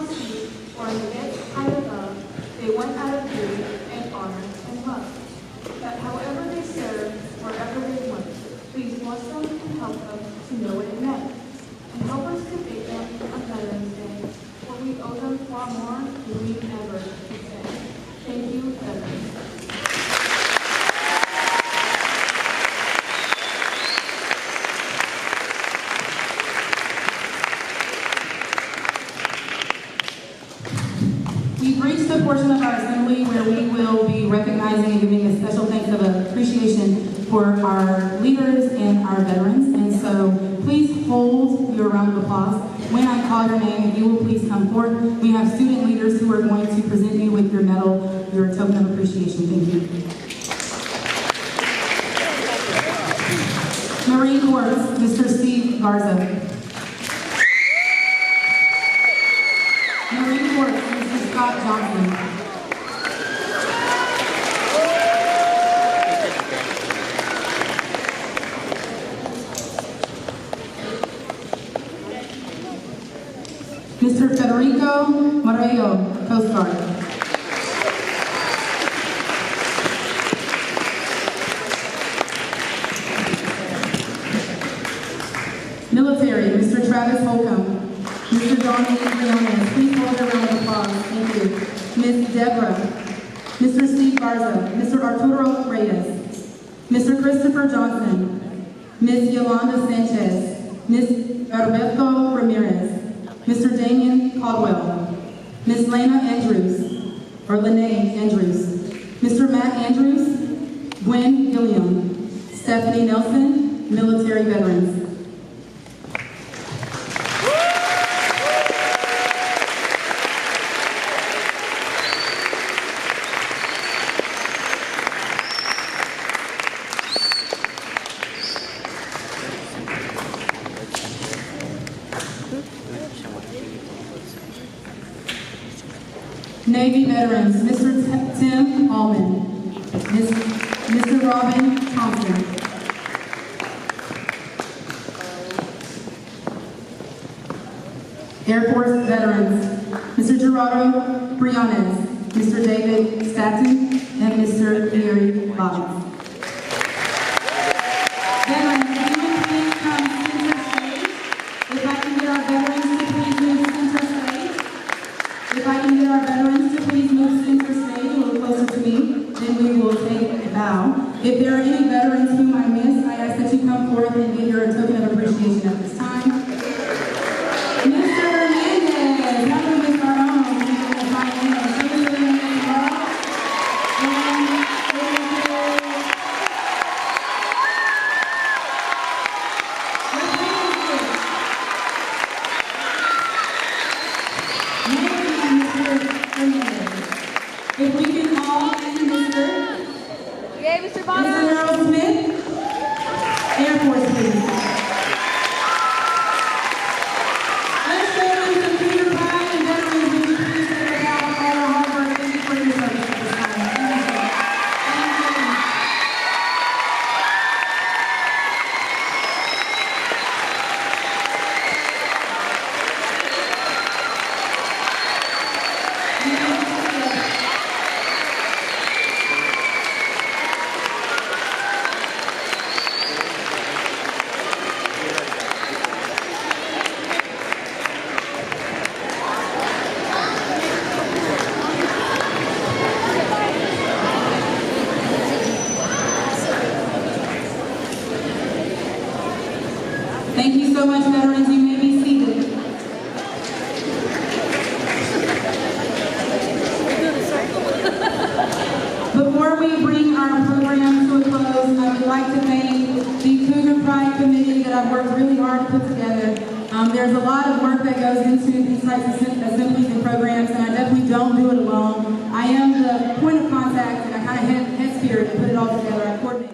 receive or get out of love, they went out of duty and honor and love. That however they serve, wherever they went, please bless them and help them to know what it meant. And help us to make them on Veterans Day, for we owe them far more than we ever could say. Thank you, veterans. We've reached the portion of our assembly where we will be recognizing and giving a special thanks of appreciation for our leaders and our veterans. And so please hold your round of applause. When I call your name, if you will please come forward. We have student leaders who are going to present you with your medal, your token of appreciation. Thank you. Marine Corps, Mr. Steve Garza. Marine Corps, Mr. Scott Johnson. Mr. Federico Morello, Coast Guard. Military, Mr. Travis Holcomb. Mr. Donnie Briones, please hold your round of applause. Thank you. Ms. Deborah. Mr. Steve Garza. Mr. Arturo Reyes. Mr. Christopher Johnson. Ms. Yolanda Sanchez. Ms. Alberto Ramirez. Mr. Damian Caldwell. Ms. Lena Andrews, or Lene Andrews. Mr. Matt Andrews. Gwen Gilliam. Stephanie Nelson, military veterans. Navy veterans, Mr. Tim Allman, Mr. Robin Thompson. Air Force veterans, Mr. Gerardo Briones, Mr. David Staton, and Mr. Gary Bobbins. Veterans, if you would please come center stage. If I can get our veterans to please move center stage. If I can get our veterans to please move center stage a little closer to me, then we will take a bow. If there are any veterans whom I missed, I ask that you come forth and give your token of appreciation at this time. Mr. Hernandez, how do we start on? If we can all thank Mr. Yay, Mr. Bonner. Mr. Earl Smith, Air Force, please. Let's show them some Peter Pride and veterans. Would you please take a bow for all our hard work? Thank you for your service at this time. Thank you. Thank you so much, veterans. You may be seated. Before we bring our program to a close, I would like to thank the Cougar Pride Committee that I've worked really hard to put together. There's a lot of work that goes into these types of assemblies and programs, and I definitely don't do it alone. I am the point of contact, and I kind of head spirit to put it all together. I coordinate.